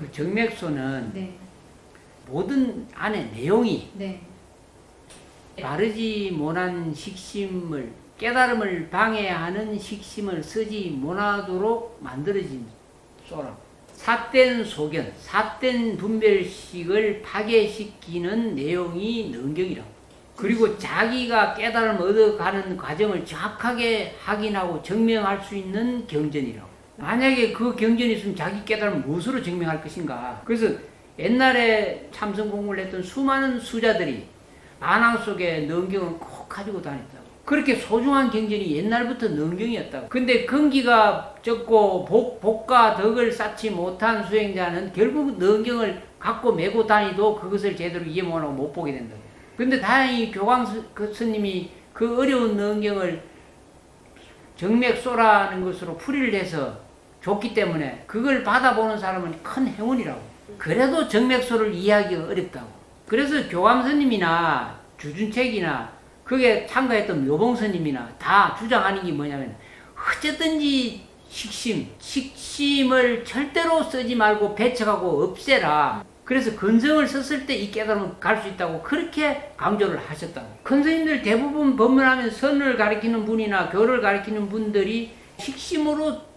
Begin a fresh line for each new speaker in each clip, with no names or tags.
그 정맥소는
네.
모든 안에 내용이
네.
바르지 못한 식심을 깨달음을 방해하는 식심을 쓰지 못하도록 만들어진 소라. 삿된 소견, 삿된 분별식을 파괴시키는 내용이 능경이라고. 그리고 자기가 깨달음을 얻어가는 과정을 정확하게 확인하고 증명할 수 있는 경전이라고. 만약에 그 경전이 있으면 자기 깨달음을 무엇으로 증명할 것인가. 그래서 옛날에 참선 공부를 했던 수많은 수자들이 반항 속에 능경을 꼭 가지고 다녔다고. 그렇게 소중한 경전이 옛날부터 능경이었다고. 근데 근기가 적고 복과 덕을 쌓지 못한 수행자는 결국 능경을 갖고 메고 다니도 그것을 제대로 이해 못하고 못 보게 된다고. 근데 다행히 교광 스님이 그 어려운 능경을 정맥소라는 것으로 풀이를 해서 줬기 때문에 그걸 받아보는 사람은 큰 행운이라고. 그래도 정맥소를 이해하기가 어렵다고. 그래서 교광 스님이나 주준책이나 그게 참가했던 묘봉 스님이나 다 주장하는 게 뭐냐면 어쨌든지 식심을 절대로 쓰지 말고 배척하고 없애라. 그래서 근성을 썼을 때 이 깨달음을 갈 수 있다고 그렇게 강조를 하셨다고. 큰 스님들 대부분 법문하면 선을 가리키는 분이나 교를 가리키는 분들이 식심으로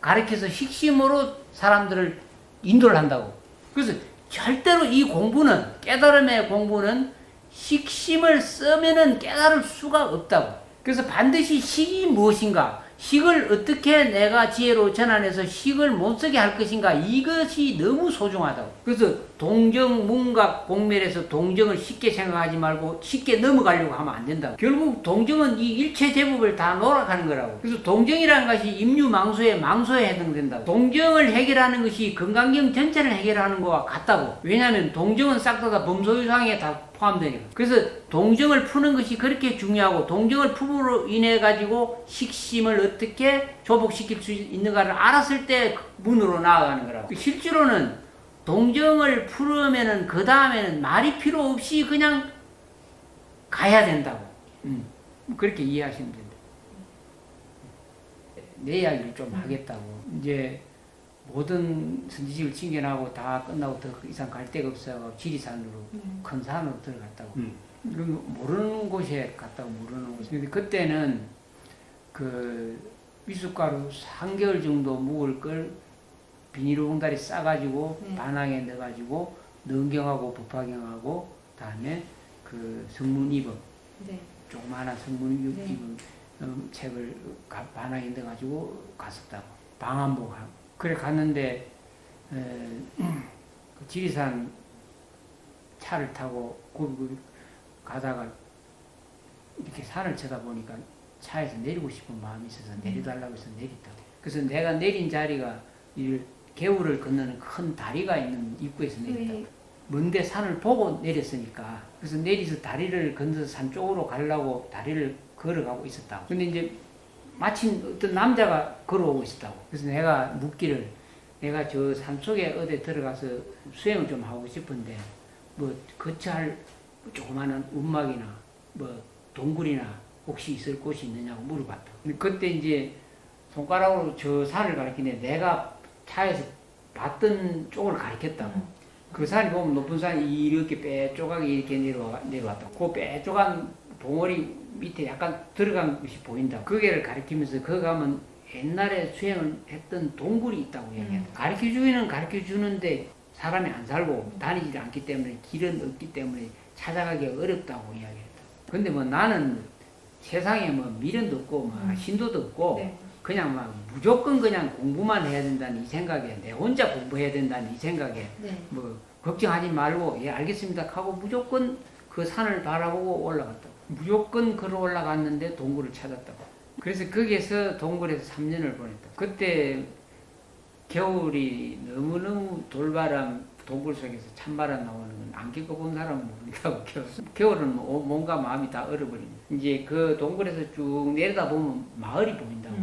가리켜서 식심으로 사람들을 인도를 한다고. 그래서 절대로 이 공부는, 깨달음의 공부는 식심을 쓰면은 깨달을 수가 없다고. 그래서 반드시 식이 무엇인가, 식을 어떻게 내가 지혜로 전환해서 식을 못 쓰게 할 것인가, 이것이 너무 소중하다고. 그래서 동정, 문각, 공멸에서 동정을 쉽게 생각하지 말고 쉽게 넘어가려고 하면 안 된다고. 결국 동정은 이 일체 제법을 다 놀아가는 거라고. 그래서 동정이라는 것이 임유망소에 망소에 해당된다고. 동정을 해결하는 것이 건강경 전체를 해결하는 것과 같다고. 왜냐하면 동정은 싹 다 범소유상에 다 포함되니까. 그래서 동정을 푸는 것이 그렇게 중요하고, 동정을 푸므로 인해 가지고 식심을 어떻게 조복시킬 수 있는가를 알았을 때 문으로 나아가는 거라고. 실제로는 동정을 풀으면은 그 다음에는 말이 필요 없이 그냥 가야 된다고. 그렇게 이해하시면 된다. 내 이야기를 좀 하겠다고. 이제 모든 선지식을 칭견하고 다 끝나고 더 이상 갈 데가 없어서 지리산으로 큰 산으로 들어갔다고. 모르는 곳에 갔다고. 모르는 곳에. 근데 그때는 그 미숫가루 3개월 정도 묵을 걸 비닐로 봉다리 싸가지고 반항에 넣어가지고 능경하고 법화경하고 다음에 그 성문이법, 조그마한 성문이법 책을 반항에 넣어가지고 갔었다고. 방한복하고. 그래 갔는데 그 지리산 차를 타고 굽이 가다가 이렇게 산을 쳐다보니까 차에서 내리고 싶은 마음이 있어서 내려달라고 해서 내렸다고. 그래서 내가 내린 자리가 이 개울을 건너는 큰 다리가 있는 입구에서 내렸다고. 먼데 산을 보고 내렸으니까. 그래서 내리서 다리를 건너서 산 쪽으로 가려고 다리를 걸어가고 있었다고. 근데 이제 마침 어떤 남자가 걸어오고 있었다고. 그래서 내가 묻기를, 내가 저 산속에 어디 들어가서 수행을 좀 하고 싶은데 뭐 거처할 조그마한 움막이나 뭐 동굴이나 혹시 있을 곳이 있느냐고 물어봤다. 근데 그때 이제 손가락으로 저 산을 가리키는데 내가 차에서 봤던 쪽을 가리켰다고. 그 산이 보면 높은 산이 이렇게 빼쪼가게 이렇게 내려왔다고. 그 빼쪼간 봉우리 밑에 약간 들어간 것이 보인다. 그게를 가리키면서 거기 가면 옛날에 수행을 했던 동굴이 있다고 이야기했다. 가르쳐주기는 가르쳐주는데 사람이 안 살고 다니지 않기 때문에 길은 없기 때문에 찾아가기 어렵다고 이야기했다. 근데 뭐 나는 세상에 뭐 미련도 없고 뭐 신도도 없고 그냥 막 무조건 그냥 공부만 해야 된다는 이 생각에, 내 혼자 공부해야 된다는 이 생각에 뭐 걱정하지 말고 예 알겠습니다 하고 무조건 그 산을 바라보고 올라갔다고. 무조건 걸어 올라갔는데 동굴을 찾았다고. 그래서 거기에서 동굴에서 3년을 보냈다. 그때 겨울이 너무너무 돌바람, 동굴 속에서 찬바람 나오는 건 안 겪어본 사람은 모른다고. 겨울은 몸과 마음이 다 얼어버립니다. 이제 그 동굴에서 쭉 내려다 보면 마을이 보인다고.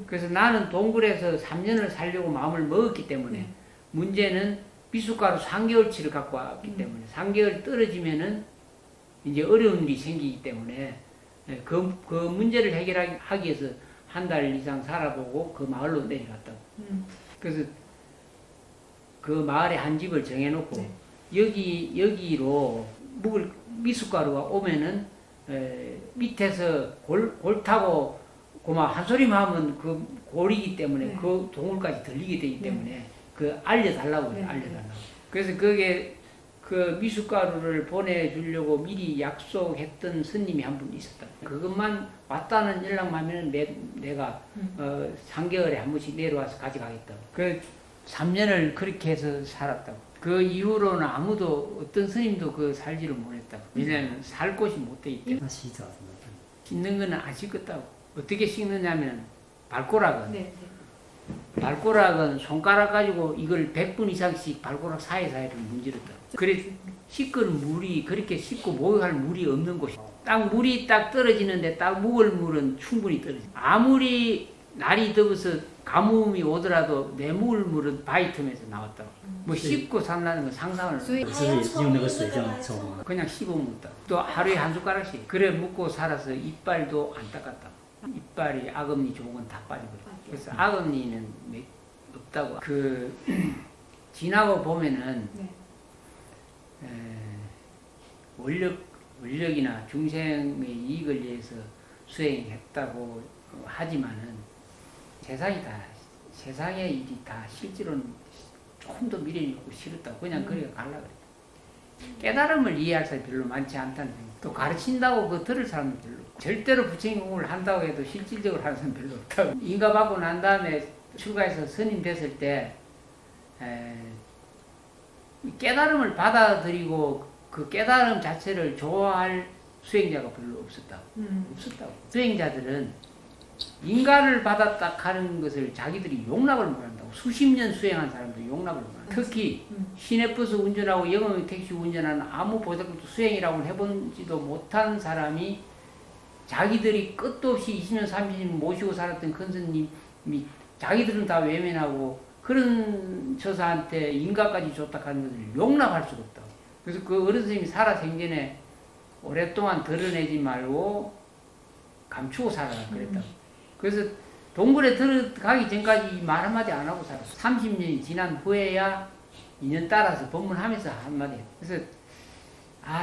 그래서 나는 동굴에서 3년을 살려고 마음을 먹었기 때문에 문제는 미숫가루 3개월치를 갖고 왔기 때문에 3개월 떨어지면은 이제 어려운 일이 생기기 때문에 그 문제를 해결하기 위해서 한 달 이상 살아보고 그 마을로 내려갔다고. 그래서 그 마을에 한 집을 정해놓고
네.
여기로 묵을 미숫가루가 오면은 밑에서 골 타고 그만 한 소리만 하면 그 골이기 때문에
네.
그 동굴까지 들리게 되기
네.
때문에 그 알려달라고
네.
해요. 알려달라고. 그래서 그게 그 미숫가루를 보내주려고 미리 약속했던 스님이 한 분 있었다. 그것만 왔다는 연락만 하면 내가 3개월에 한 번씩 내려와서 가져가겠다고. 그 3년을 그렇게 해서 살았다고. 그 이후로는 아무도 어떤 스님도 그 살지를 못했다고. 왜냐하면 살 곳이 못 되기 때문에.
那洗澡怎么办？
씻는 거는 안 씻겠다고. 어떻게 씻느냐면 발가락은
네.
발가락은 손가락 가지고 이걸 100분 이상씩 발가락 사이사이를 문지렀다. 그래 씻은 물이 그렇게 씻고 목욕할 물이 없는 곳이 딱 물이 딱 떨어지는데 딱 묵을 물은 충분히 떨어져. 아무리 날이 더워서 가뭄이 오더라도 내 묵을 물은 바위 틈에서 나왔다고. 뭐 씻고 산다는 건 상상을
所以
是不是用那个水这样冲吗？
그냥 씹어 먹다. 또 하루에 한 숟가락씩. 그래 먹고 살아서 이빨도 안 닦았다. 이빨이 악음니 좋은 건 다 빠지거든. 그래서 악음니는 없다고. 그 지나고 보면은
네.
원력이나 중생의 이익을 위해서 수행했다고 하지만은 세상의 일이 다 실제로는 조금 더 미련이 있고 싫었다고 그냥 그래 갈라 그래. 깨달음을 이해할 사람이 별로 많지 않다는 생각. 또 가르친다고 그 들을 사람은 별로. 절대로 부처님 공부를 한다고 해도 실질적으로 하는 사람은 별로 없다고. 인가 받고 난 다음에 출가해서 스님 됐을 때 깨달음을 받아들이고 그 깨달음 자체를 좋아할 수행자가 별로 없었다고. 없었다고. 수행자들은 인가를 받았다 하는 것을 자기들이 용납을 못한다고. 수십 년 수행한 사람도 용납을 못한다고. 특히 시내버스 운전하고 영업 택시 운전하는 아무 보살도 수행이라고 해본지도 못한 사람이 자기들이 끝도 없이 20년 30년 모시고 살았던 큰 스님이 자기들은 다 외면하고 그런 처사한테 인가까지 줬다 하는 것을 용납할 수가 없다고. 그래서 그 어른 스님이 살아생전에 오랫동안 드러내지 말고 감추고 살아라 그랬다고. 그래서 동굴에 들어가기 전까지 말 한마디 안 하고 살았어. 30년이 지난 후에야 인연 따라서 법문하면서 한마디 했어. 그래서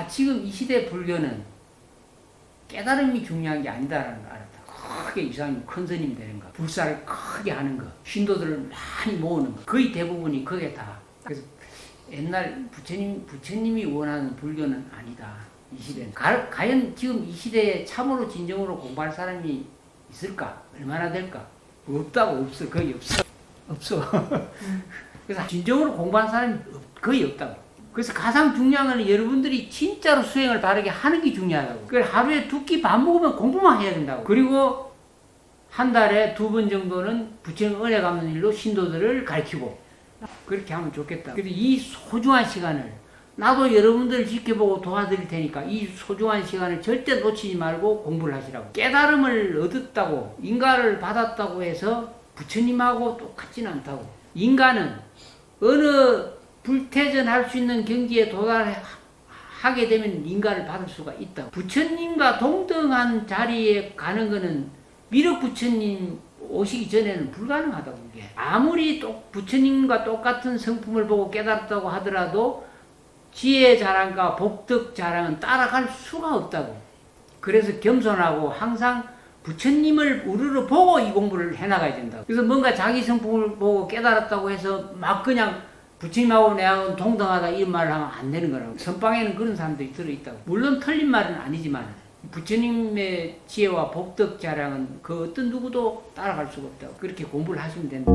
지금 이 시대 불교는 깨달음이 중요한 게 아니다라는 걸 알았다. 크게 이상님 큰 스님 되는 거, 불사를 크게 하는 거, 신도들을 많이 모으는 거, 거의 대부분이 그게 다. 그래서 옛날 부처님이 원하는 불교는 아니다. 이 시대는. 과연 지금 이 시대에 참으로 진정으로 공부할 사람이 있을까? 얼마나 될까? 없다고. 없어. 거의 없어. 없어. 그래서 진정으로 공부한 사람이 거의 없다고. 그래서 가장 중요한 건 여러분들이 진짜로 수행을 바르게 하는 게 중요하다고. 그래서 하루에 2끼 밥 먹으면 공부만 해야 된다고. 그리고 한 달에 2번 정도는 부처님 은혜 갚는 일로 신도들을 가르치고 그렇게 하면 좋겠다. 그래서 이 소중한 시간을 나도 여러분들을 지켜보고 도와드릴 테니까 이 소중한 시간을 절대 놓치지 말고 공부를 하시라고. 깨달음을 얻었다고 인가를 받았다고 해서 부처님하고 똑같지는 않다고. 인가는 어느 불태전할 수 있는 경지에 도달하게 되면 인가를 받을 수가 있다고. 부처님과 동등한 자리에 가는 것은 미륵 부처님 오시기 전에는 불가능하다고. 그게 아무리 부처님과 똑같은 성품을 보고 깨달았다고 하더라도 지혜 자랑과 복덕 자랑은 따라갈 수가 없다고. 그래서 겸손하고 항상 부처님을 우르르 보고 이 공부를 해나가야 된다고. 그래서 뭔가 자기 성품을 보고 깨달았다고 해서 막 그냥 부처님하고 내하고 동등하다 이런 말을 하면 안 되는 거라고. 선방에는 그런 사람들이 들어있다고. 물론 틀린 말은 아니지만 부처님의 지혜와 복덕 자랑은 그 어떤 누구도 따라갈 수가 없다고. 그렇게 공부를 하시면 된다.